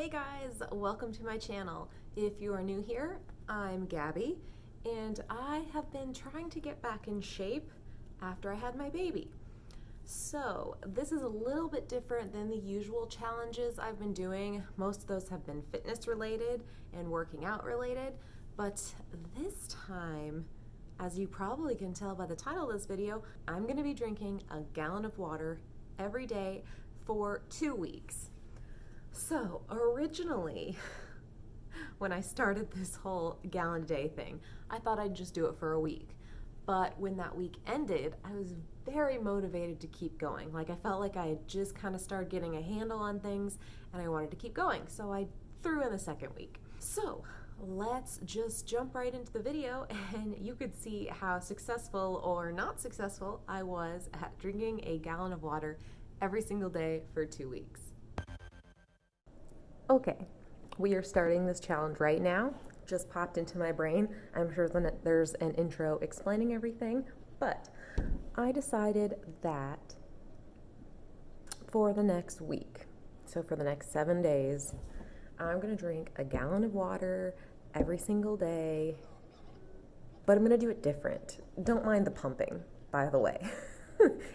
Hey guys, welcome to my channel. If you are new here, I'm Gabby, and I have been trying to get back in shape after I had my baby. So this is a little bit different than the usual challenges I've been doing. Most of those have been fitness related and working out related, but this time, as you probably can tell by the title of this video, I'm gonna be drinking a gallon of water every day for 2 weeks. So originally, when I started this whole gallon a day thing, I thought I'd just do it for a week. But when that week ended, I was very motivated to keep going. Like I felt like I had just kind of started getting a handle on things and I wanted to keep going. So I threw in the second week. So let's just jump right into the video and you could see how successful or not successful I was at drinking a gallon of water every single day for 2 weeks. Okay, we are starting this challenge right now. Just popped into my brain. I'm sure there's an intro explaining everything, but I decided that for the next week, so for the next 7 days, I'm gonna drink a gallon of water every single day, but I'm gonna do it different. Don't mind the pumping, by the way.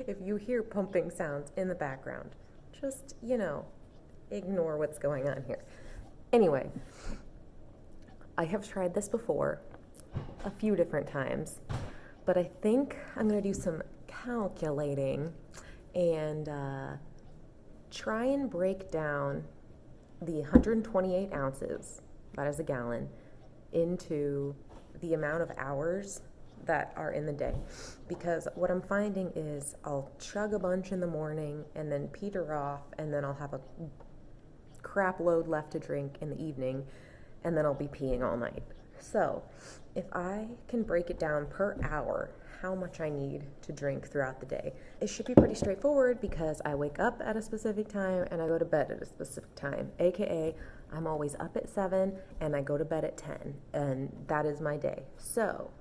If you hear pumping sounds in the background, just, ignore what's going on here. Anyway, I have tried this before a few different times, but I think I'm going to do some calculating and try and break down the 128 ounces, that is a gallon, into the amount of hours that are in the day. Because what I'm finding is I'll chug a bunch in the morning and then peter off, and then I'll have a crap load left to drink in the evening, and then I'll be peeing all night. So if I can break it down per hour how much I need to drink throughout the day, it should be pretty straightforward because I wake up at a specific time and I go to bed at a specific time, aka I'm always up at 7 and I go to bed at 10, and that is my day. So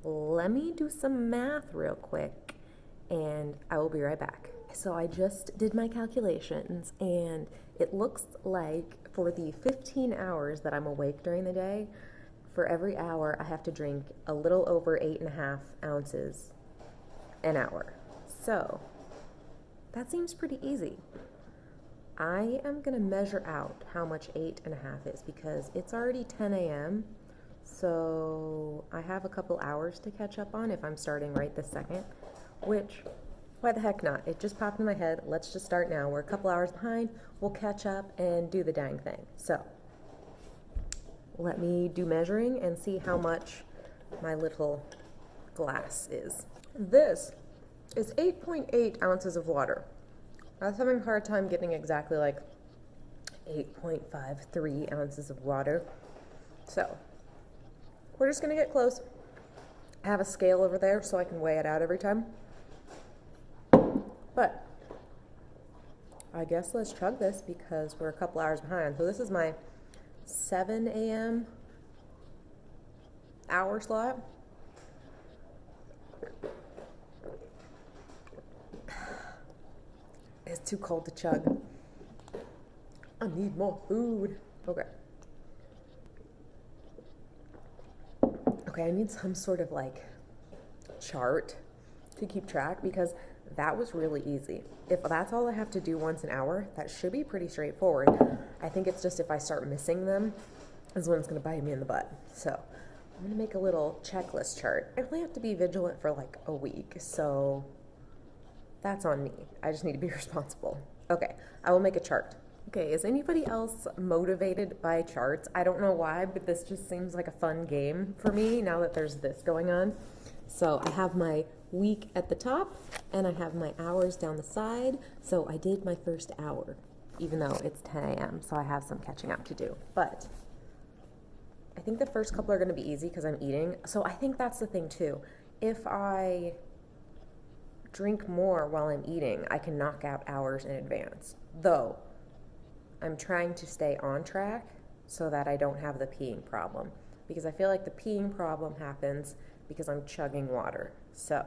let me do some math real quick and I will be right back. So I just did my calculations and it looks like for the 15 hours that I'm awake during the day, for every hour I have to drink a little over 8.5 ounces an hour. So that seems pretty easy. I am gonna measure out how much 8.5 is because it's already 10 a.m. So I have a couple hours to catch up on if I'm starting right this second, which why the heck not? It just popped in my head. Let's just start now. We're a couple hours behind. We'll catch up and do the dang thing. So let me do measuring and see how much my little glass is. This is 8.8 ounces of water. I was having a hard time getting exactly like 8.53 ounces of water. So we're just gonna get close. I have a scale over there so I can weigh it out every time. But I guess let's chug this because we're a couple hours behind. So this is my 7 a.m. hour slot. It's too cold to chug. I need more food. Okay, I need some sort of like chart to keep track because that was really easy. If that's all I have to do once an hour, that should be pretty straightforward. I think it's just if I start missing them is when it's going to bite me in the butt. So I'm going to make a little checklist chart. I only have to be vigilant for like a week, so that's on me. I just need to be responsible. Okay, I will make a chart. Okay, is anybody else motivated by charts? I don't know why, but this just seems like a fun game for me now that there's this going on. So I have my week at the top and I have my hours down the side. So I did my first hour, even though it's 10 a.m. So I have some catching up to do. But I think the first couple are going to be easy because I'm eating. So I think that's the thing too. If I drink more while I'm eating, I can knock out hours in advance. Though I'm trying to stay on track so that I don't have the peeing problem, because I feel like the peeing problem happens because I'm chugging water. So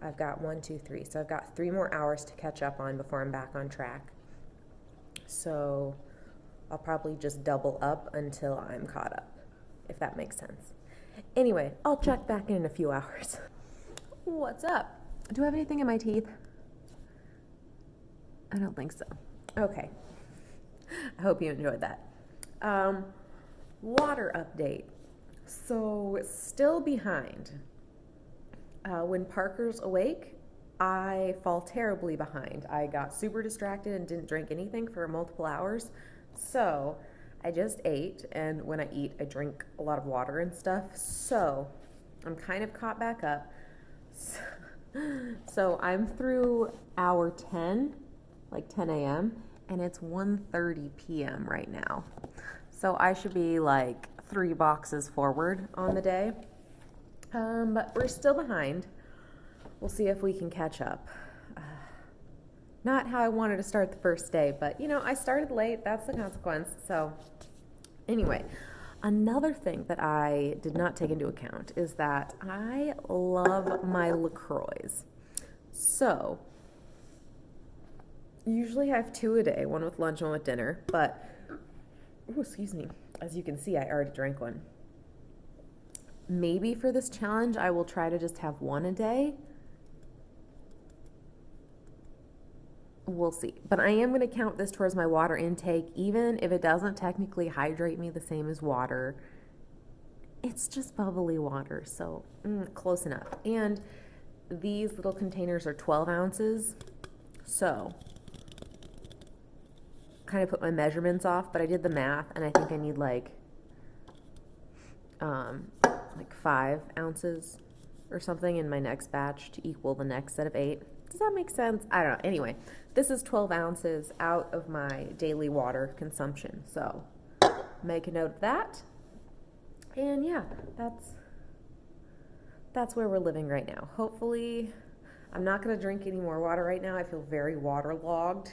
I've got 1, 2, 3. So I've got 3 more hours to catch up on before I'm back on track. So I'll probably just double up until I'm caught up, if that makes sense. Anyway, I'll check back in a few hours. What's up? Do I have anything in my teeth? I don't think so. Okay. I hope you enjoyed that. Water update. So, still behind. When Parker's awake, I fall terribly behind. I got super distracted and didn't drink anything for multiple hours. So, I just ate, and when I eat, I drink a lot of water and stuff. So, I'm kind of caught back up. So, I'm through hour 10, like 10 a.m., and it's 1:30 p.m. right now. So, I should be like 3 boxes forward on the day. But we're still behind. We'll see if we can catch up. Not how I wanted to start the first day, but I started late. That's the consequence. So anyway, another thing that I did not take into account is that I love my LaCroix. So usually I have 2 a day, one with lunch, one with dinner, but excuse me. As you can see, I already drank one. Maybe for this challenge, I will try to just have 1 a day. We'll see. But I am going to count this towards my water intake, even if it doesn't technically hydrate me the same as water. It's just bubbly water, so close enough. And these little containers are 12 ounces, so kind of put my measurements off, but I did the math, and I think I need like 5 ounces or something in my next batch to equal the next set of 8. Does that make sense? I don't know. Anyway, this is 12 ounces out of my daily water consumption. So make a note of that. And yeah, that's where we're living right now. Hopefully, I'm not going to drink any more water right now. I feel very waterlogged.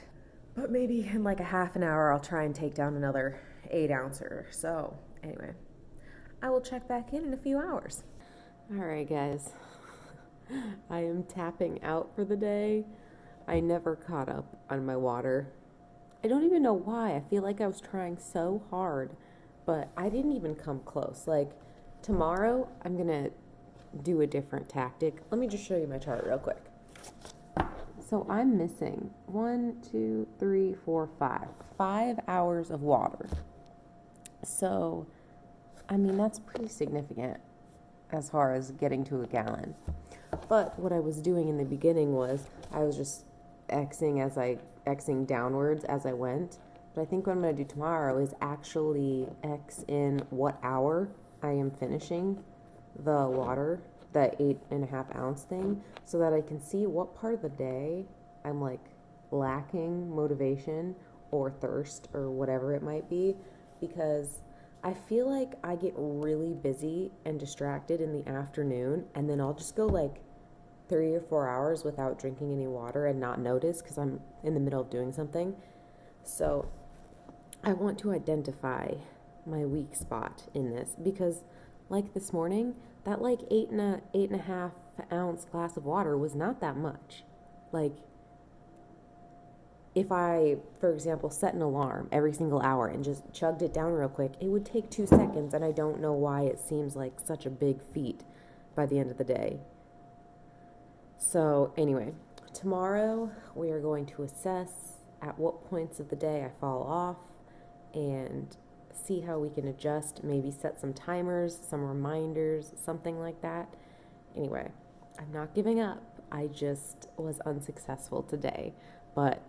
But maybe in like a half an hour, I'll try and take down another 8 ouncer. So anyway, I will check back in a few hours. All right, guys. I am tapping out for the day. I never caught up on my water. I don't even know why. I feel like I was trying so hard, but I didn't even come close. Like, tomorrow, I'm going to do a different tactic. Let me just show you my chart real quick. So I'm missing 5 hours of water. So, I mean, that's pretty significant as far as getting to a gallon. But what I was doing in the beginning was I was just Xing downwards as I went. But I think what I'm going to do tomorrow is actually X in what hour I am finishing the water, the 8.5 ounce thing, so that I can see what part of the day I'm like lacking motivation or thirst or whatever it might be, because I feel like I get really busy and distracted in the afternoon, and then I'll just go like 3 or 4 hours without drinking any water and not notice because I'm in the middle of doing something. So I want to identify my weak spot in this, because like this morning, that like 8.5 ounce glass of water was not that much. Like, if I, for example, set an alarm every single hour and just chugged it down real quick, it would take 2 seconds, and I don't know why it seems like such a big feat by the end of the day. So anyway, tomorrow we are going to assess at what points of the day I fall off and see how we can adjust, maybe set some timers, some reminders, something like that. Anyway, I'm not giving up. I just was unsuccessful today, but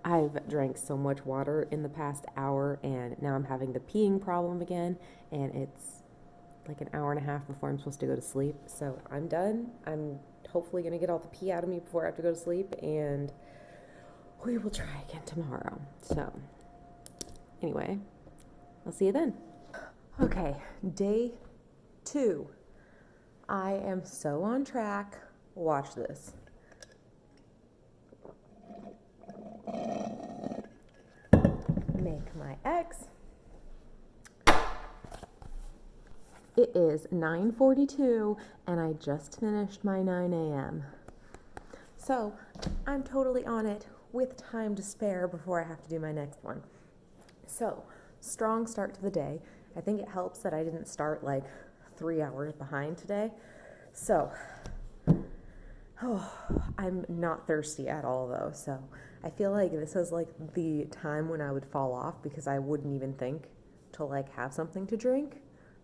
I've drank so much water in the past hour, and now I'm having the peeing problem again, and it's like an hour and a half before I'm supposed to go to sleep. So I'm done. I'm hopefully going to get all the pee out of me before I have to go to sleep, and we will try again tomorrow. So anyway, I'll see you then. Okay, day 2. I am so on track. Watch this. Make my X. It is 9:42 and I just finished my 9 a.m. So I'm totally on it. with time to spare before I have to do my next one. So, strong start to the day. I think it helps that I didn't start like 3 hours behind today. So, I'm not thirsty at all though. So, I feel like this is like the time when I would fall off because I wouldn't even think to like have something to drink.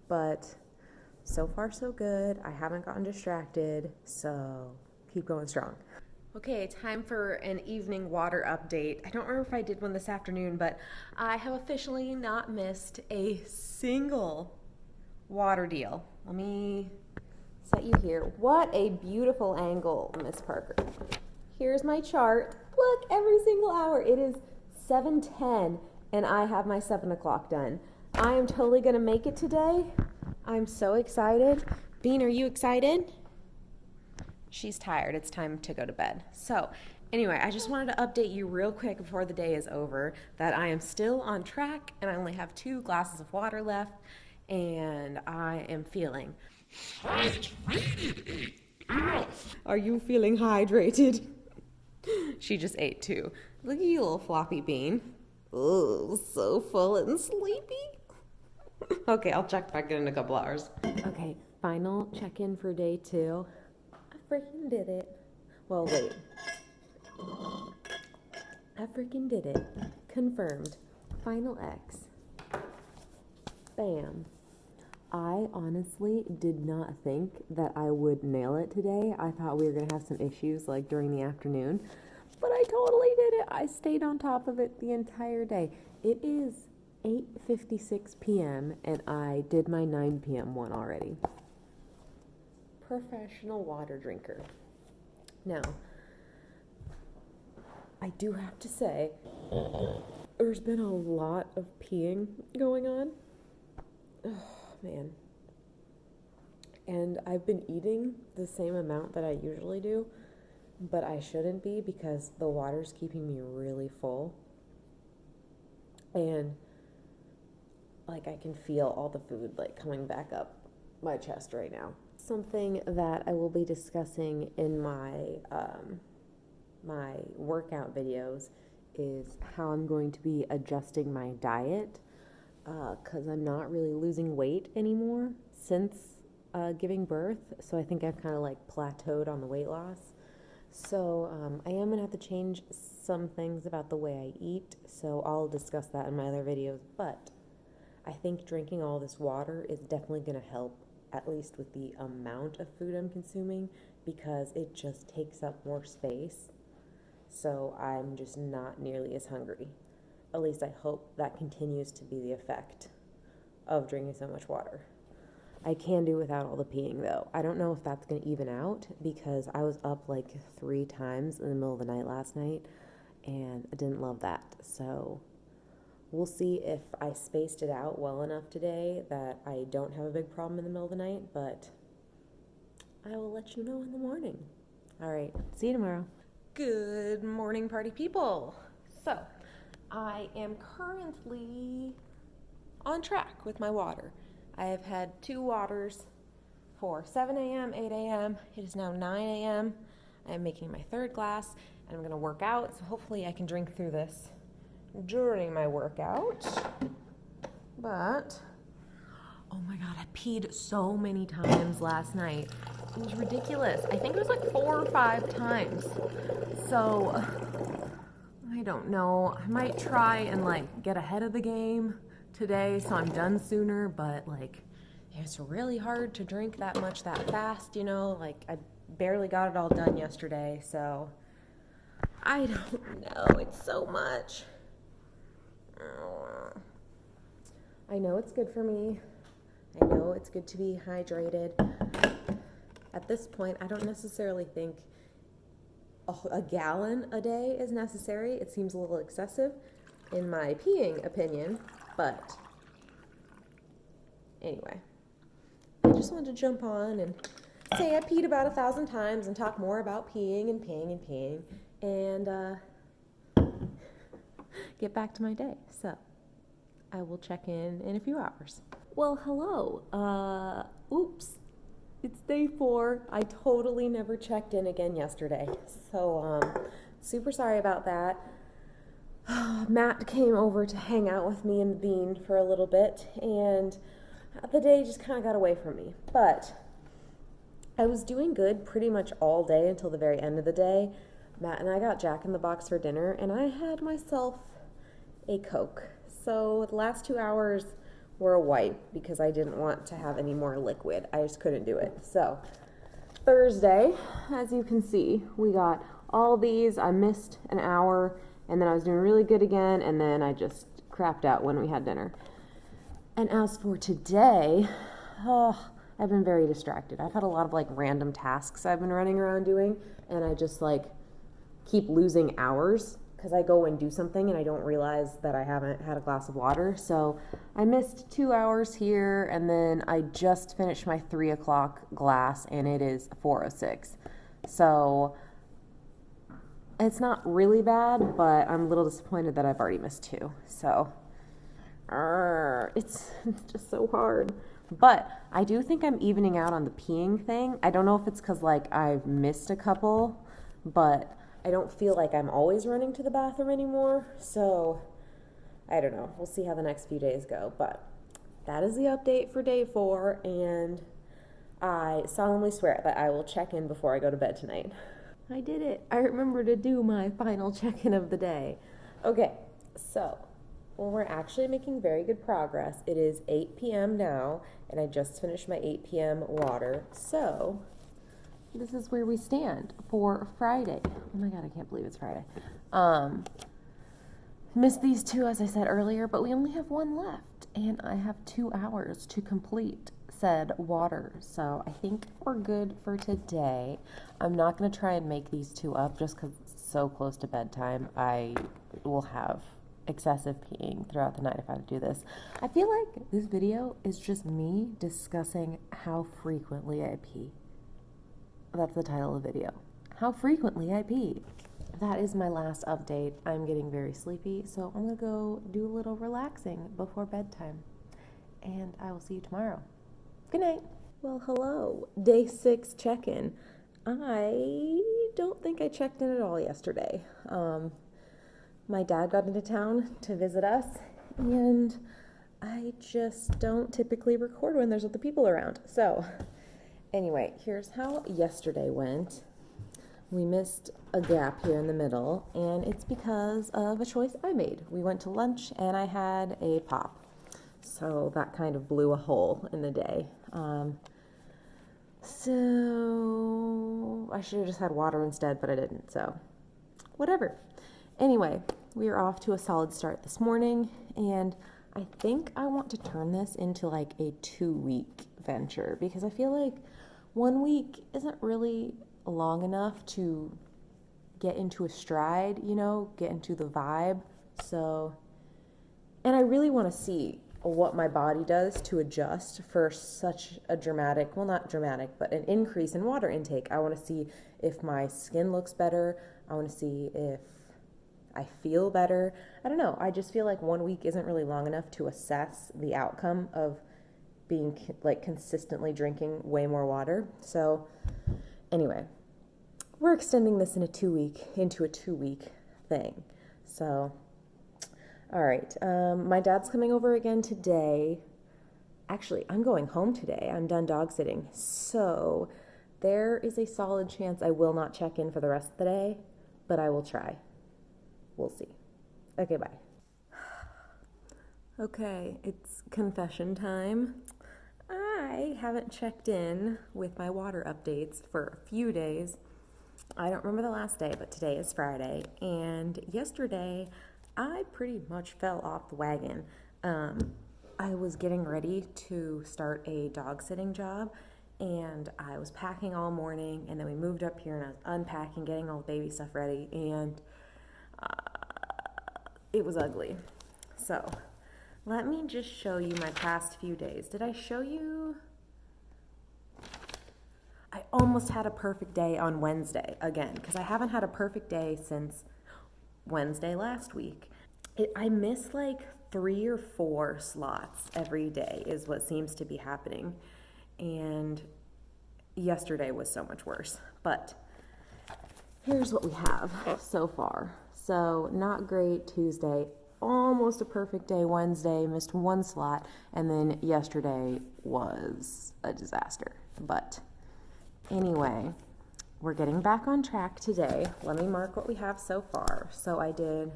But so far so good. I haven't gotten distracted, so keep going strong. Okay, time for an evening water update. I don't remember if I did one this afternoon, but I have officially not missed a single water deal. Let me set you here. What a beautiful angle, Miss Parker. Here's my chart. Look, every single hour. It is 7:10, and I have my 7 o'clock done. I am totally going to make it today. I'm so excited. Bean, are you excited? She's tired. It's time to go to bed. So, anyway, I just wanted to update you real quick before the day is over that I am still on track and I only have 2 glasses of water left and I am feeling hydrated. Are you feeling hydrated? She just ate too. Look at you, little floppy bean. Oh, so full and sleepy. Okay, I'll check back in a couple hours. Okay, final check-in for day 2. I freaking did it. Well, wait. I freaking did it. Confirmed. Final X. Bam. I honestly did not think that I would nail it today. I thought we were going to have some issues like during the afternoon, but I totally did it. I stayed on top of it the entire day. It is 8:56 p.m. and I did my 9 p.m. one already. Professional water drinker. Now, I do have to say, there's been a lot of peeing going on. Oh, man. And I've been eating the same amount that I usually do, but I shouldn't be because the water's keeping me really full. And like I can feel all the food like coming back up my chest right now. Something that I will be discussing in my my workout videos is how I'm going to be adjusting my diet because I'm not really losing weight anymore since giving birth. So I think I've kind of like plateaued on the weight loss. So I am gonna have to change some things about the way I eat. So I'll discuss that in my other videos. But I think drinking all this water is definitely gonna help, at least with the amount of food I'm consuming, because it just takes up more space. So I'm just not nearly as hungry. At least I hope that continues to be the effect of drinking so much water. I can do without all the peeing though. I don't know if that's going to even out because I was up like 3 times in the middle of the night last night and I didn't love that. So we'll see if I spaced it out well enough today that I don't have a big problem in the middle of the night, but I will let you know in the morning. All right, see you tomorrow. Good morning, party people. So I am currently on track with my water. I have had 2 waters for 7 a.m., 8 a.m. It is now 9 a.m. I am making my 3rd glass, and I'm going to work out, so hopefully I can drink through this during my workout. But, oh my God, I peed so many times last night. It was ridiculous. I think it was like 4 or 5 times. So, I don't know. I might try and like get ahead of the game today so I'm done sooner, but like it's really hard to drink that much that fast, you know, like I barely got it all done yesterday, so I don't know, it's so much. I know it's good for me. I know it's good to be hydrated. At this point, I don't necessarily think a gallon a day is necessary. It seems a little excessive in my peeing opinion. But anyway, I just wanted to jump on and say I peed about 1,000 times and talk more about peeing and peeing and peeing and get back to my day. So I will check in a few hours. Well, hello. Oops. It's day 4. I totally never checked in again yesterday. So Super sorry about that. Matt came over to hang out with me and the bean for a little bit, and the day just kind of got away from me. But I was doing good pretty much all day until the very end of the day. Matt and I got Jack in the Box for dinner, and I had myself a Coke. So the last 2 hours were a wipe because I didn't want to have any more liquid. I just couldn't do it. So Thursday, as you can see, we got all these. I missed an hour, and then I was doing really good again, and then I just crapped out when we had dinner. And as for today, I've been very distracted. I've had a lot of like random tasks I've been running around doing, and I just like keep losing hours because I go and do something and I don't realize that I haven't had a glass of water. So I missed 2 hours here, and then I just finished my 3 o'clock glass and it is 4:06. So it's not really bad, but I'm a little disappointed that I've already missed 2. So it's just so hard. But I do think I'm evening out on the peeing thing. I don't know if it's because like I've missed a couple, but I don't feel like I'm always running to the bathroom anymore. So I don't know. We'll see how the next few days go. But that is the update for day 4. And I solemnly swear that I will check in before I go to bed tonight. I did it. I remember to do my final check-in of the day. Okay, so well, we're actually making very good progress. It is 8 p.m. now, and I just finished my 8 p.m. water. So this is where we stand for Friday. Oh my God, I can't believe it's Friday. Missed these 2, as I said earlier, but we only have 1 left, and I have 2 hours to complete said water. So I think we're good for today. I'm not going to try and make these 2 up just because it's so close to bedtime. I will have excessive peeing throughout the night if I have to do this. I feel like this video is just me discussing how frequently I pee. That's the title of the video. How frequently I pee. That is my last update. I'm getting very sleepy, so I'm going to go do a little relaxing before bedtime. And I will see you tomorrow. Good night. Well, hello. Day 6 check-in. I don't think I checked in at all yesterday. My dad got into town to visit us, and I just don't typically record when there's other people around. So anyway, here's how yesterday went. We missed a gap here in the middle, and it's because of a choice I made. We went to lunch, and I had a pop. So that kind of blew a hole in the day. So I should have just had water instead, but I didn't, so whatever. Anyway, we are off to a solid start this morning, and I think I want to turn this into like a 2-week venture because I feel like 1 week isn't really long enough to get into a stride, you know, get into the vibe. So, and I really want to see what my body does to adjust for such a dramatic, well, not dramatic, but an increase in water intake. I want to see if my skin looks better. I want to see if I feel better. I don't know. I just feel like 1 week isn't really long enough to assess the outcome of being like consistently drinking way more water. So anyway, we're extending this into a 2-week thing. So all right, my dad's coming over again today. Actually, I'm going home today. I'm done dog sitting. So there is a solid chance I will not check in for the rest of the day, but I will try. We'll see. Okay, bye. Okay, it's confession time. I haven't checked in with my water updates for a few days. I don't remember the last day, but today is Friday, and yesterday I pretty much fell off the wagon. I was getting ready to start a dog sitting job, and I was packing all morning, and then we moved up here and I was unpacking, getting all the baby stuff ready, and it was ugly. So let me just show you my past few days. Did I show you? I almost had a perfect day on Wednesday again, because I haven't had a perfect day since Wednesday last week. I miss like 3 or 4 slots every day is what seems to be happening. And yesterday was so much worse. But here's what we have so far. So not great Tuesday, almost a perfect day Wednesday, missed one slot, and then yesterday was a disaster. But anyway, we're getting back on track today. Let me mark what we have so far. So I did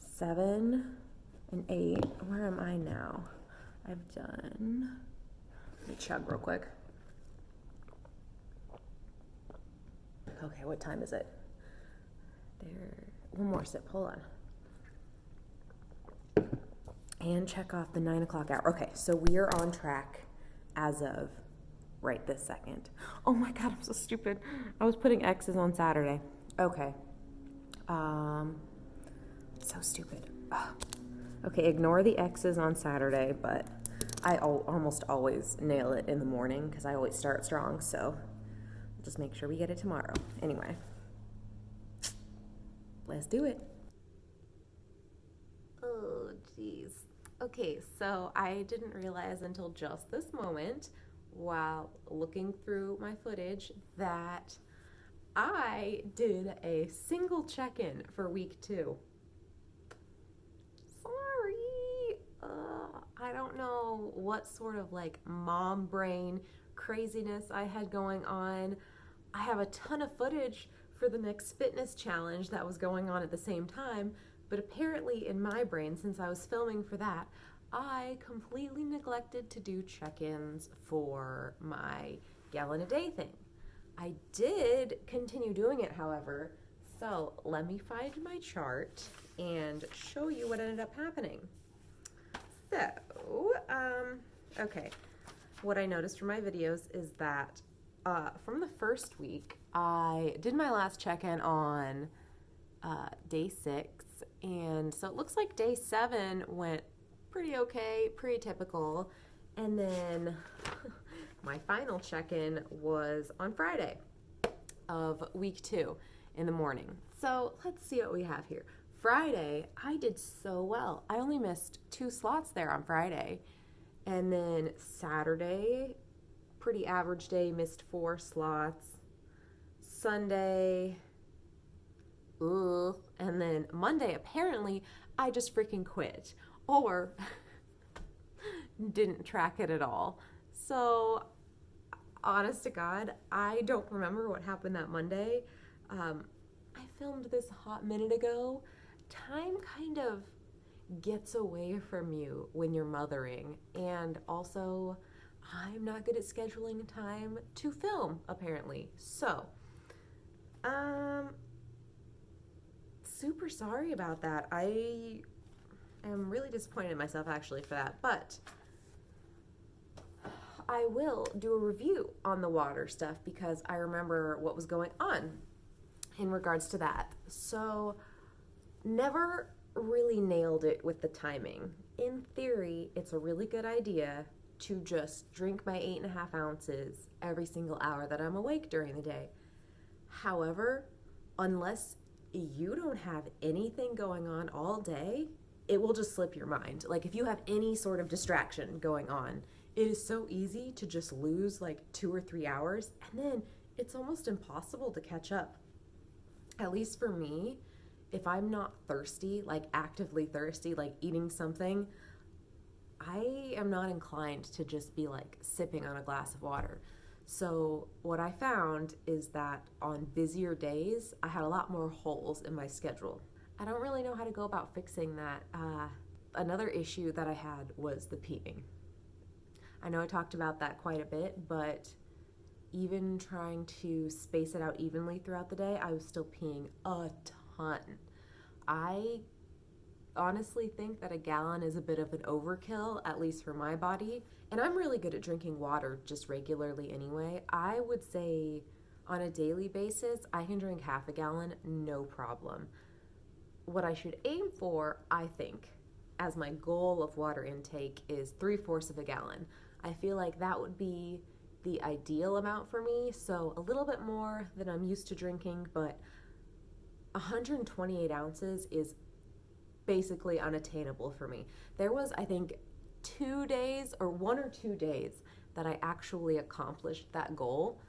7 and 8. Where am I now? I've done, let me chug real quick. Okay, what time is it? There, one more sip, hold on. And check off the 9 o'clock hour. Okay, so we are on track as of right this second. Oh my God, I'm so stupid. I was putting X's on Saturday. Okay. So stupid. Ugh. Okay, ignore the X's on Saturday, but I almost always nail it in the morning because I always start strong, so just make sure we get it tomorrow. Anyway, let's do it. Oh, geez. Okay, so I didn't realize until just this moment while looking through my footage that I did a single check-in for week 2. Sorry. I don't know what sort of like mom brain craziness I had going on. I have a ton of footage for the next fitness challenge that was going on at the same time, but apparently in my brain, since I was filming for that, I completely neglected to do check-ins for my gallon a day thing. I did continue doing it, however, so let me find my chart and show you what ended up happening. So, okay, what I noticed from my videos is that from the first week, I did my last check-in on day 6, and so it looks like day 7 went pretty okay, pretty typical, and then my final check-in was on Friday of week 2 in the morning. So let's see what we have here. Friday, I did so well. I only missed 2 slots there on Friday, and then Saturday, pretty average day, missed 4 slots. Sunday, and then Monday, apparently, I just freaking quit or didn't track it at all. So, honest to God, I don't remember what happened that Monday. I filmed this a hot minute ago. Time kind of gets away from you when you're mothering, and also I'm not good at scheduling time to film, apparently. So, super sorry about that. I am really disappointed in myself actually for that, but I will do a review on the water stuff because I remember what was going on in regards to that. So, never really nailed it with the timing. In theory, it's a really good idea to just drink my 8.5 ounces every single hour that I'm awake during the day. However, unless you don't have anything going on all day, it will just slip your mind. Like if you have any sort of distraction going on, it is so easy to just lose like 2 or 3 hours, and then it's almost impossible to catch up. At least for me, if I'm not thirsty, like actively thirsty, like eating something, I am not inclined to just be like sipping on a glass of water. So what I found is that on busier days, I had a lot more holes in my schedule. I don't really know how to go about fixing that. Another issue that I had was the peeing. I know I talked about that quite a bit, but even trying to space it out evenly throughout the day, I was still peeing a ton. I honestly think that a gallon is a bit of an overkill, at least for my body. And I'm really good at drinking water just regularly anyway. I would say on a daily basis, I can drink half a gallon, no problem. What I should aim for, I think, as my goal of water intake is 3/4 of a gallon. I feel like that would be the ideal amount for me, so a little bit more than I'm used to drinking, but 128 ounces is basically unattainable for me. There was, I think, 2 days or 1 or 2 days that I actually accomplished that goal,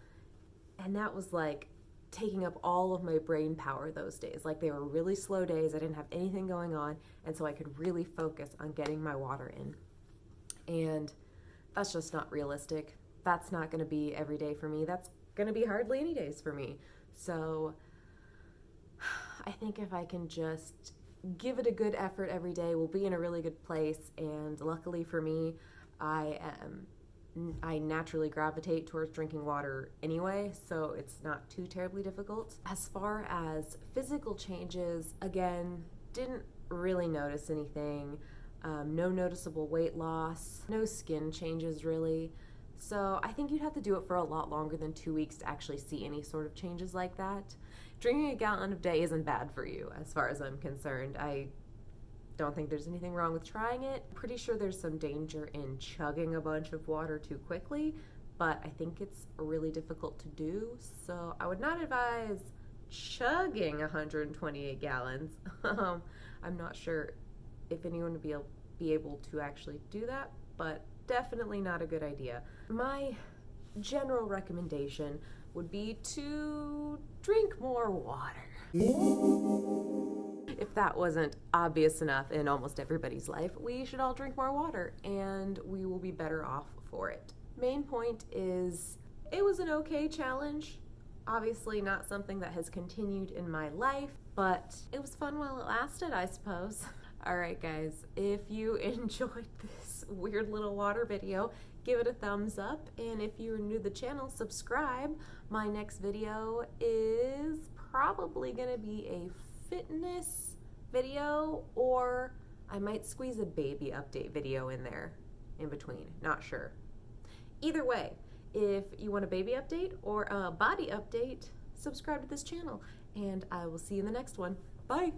and that was like taking up all of my brain power those days. Like they were really slow days. I didn't have anything going on, and so I could really focus on getting my water in. And that's just not realistic. That's not going to be every day for me. That's going to be hardly any days for me. So I think if I can just give it a good effort every day, we'll be in a really good place. And luckily for me, I naturally gravitate towards drinking water anyway, so it's not too terribly difficult. As far as physical changes, again, didn't really notice anything. No noticeable weight loss, no skin changes really. So I think you'd have to do it for a lot longer than 2 weeks to actually see any sort of changes like that. Drinking a gallon a day isn't bad for you as far as I'm concerned. I don't think there's anything wrong with trying it. Pretty sure there's some danger in chugging a bunch of water too quickly, but I think it's really difficult to do, so I would not advise chugging 128 gallons. I'm not sure if anyone would be able to actually do that, but definitely not a good idea. My general recommendation would be to drink more water. If that wasn't obvious enough in almost everybody's life, we should all drink more water and we will be better off for it. Main point is, it was an okay challenge. Obviously not something that has continued in my life, but it was fun while it lasted, I suppose. Alright guys, if you enjoyed this weird little water video, give it a thumbs up, and if you're new to the channel, subscribe. My next video is probably gonna be a fitness video, or I might squeeze a baby update video in there in between, not sure. Either way, if you want a baby update or a body update, subscribe to this channel, and I will see you in the next one. Bye!